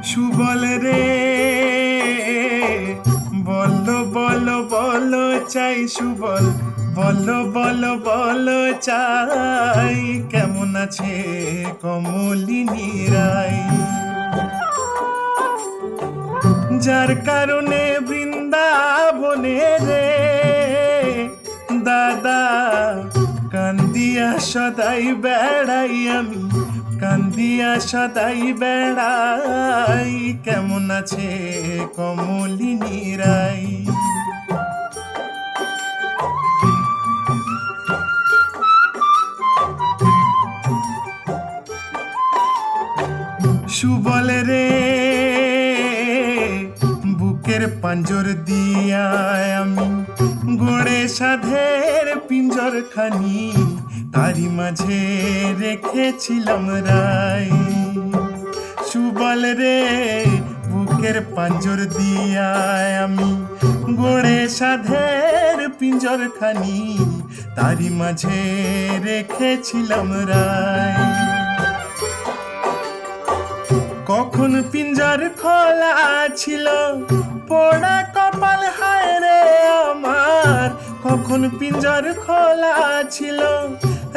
সুবল রে বলো বলো বলো চাই, সুবল বলো বলো বলো চাই, কেমন আছে কমলিনী রাই? যার কারণে বৃন্দাবনে রে দাদা কান্দিয়া সদাই বেড়াই আমি, কান্দিয়া সদাই বেড়াই, কেমন আছে কমলিনী রাই? সুবল রে বুকের পাঞ্জর দিয়া আমি গড়ে সাধের পিঞ্জর খানি, তারি মাঝে রেখেছিলাম রাই। সুবল রে বুকের পাঞ্জর দিয়া আমি গড়ে সাধের পিঞ্জর খানি, তারি মাঝে রেখেছিলাম রাই। কখন পিঞ্জর খোলা ছিল পোড়া কপাল হায় রে আমার, কখন পিঞ্জর খোলা ছিল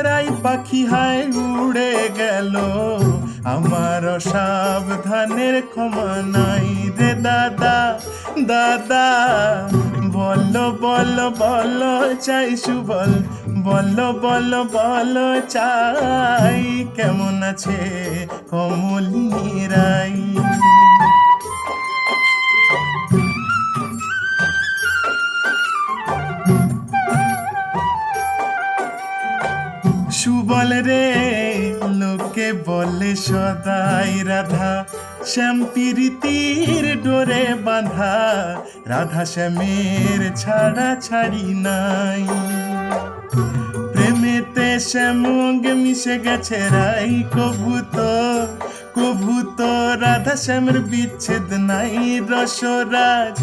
রাই পাখি হায় উড়ে গেল, আমার অসাবধানের ক্ষমা নাই রে দাদা। দাদা বলো বলো বলো চাই, সুবল বলো বলো বলো চাই, কেমন আছে কমলিনী রাই? সুবল রে লোকে বলে সদাই রাধা শ্যাম প্রীতির ডোরে বাঁধা, রাধা শ্যামের ছাড়া ছাড়ি নাই, প্রেমেতে শ্যামঙ্গ মিশে গেছে রাই, কভু তো রাধা শ্যামের বিচ্ছেদ নাই। রসরাজ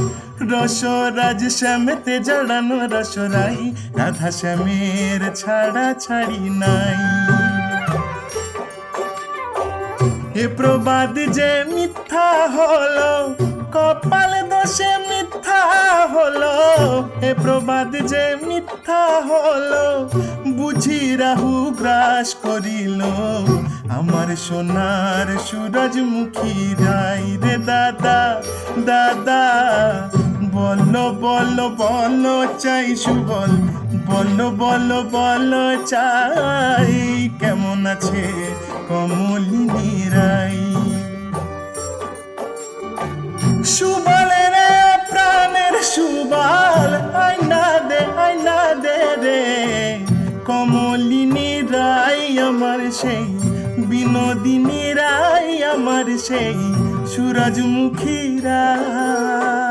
রসরাজ শ্যামেতে জড়ানো রসরাই, রাধা শ্যামের ছাড়া ছাড়ি নাই। এ প্রবাদ যে মিথ্যা হলো, কপাল দোষে মিথ্যা হলো, এ প্রবাদ যে মিথ্যা হলো, বুঝি রাহু গ্রাস করিল আমার সোনার সূরজমুখী রাই রে দাদা। দাদা বলো বলো বলো চাই, সুবল বলো বলো বলো চাই, কেমন আছে কমলিনী রাই? সুবল রে প্রাণের সুবল, আয়না দে রে কমলিনী রাই আমার সেই, বিনোদিনী রাই আমার সেই, সূরজমুখী রাই।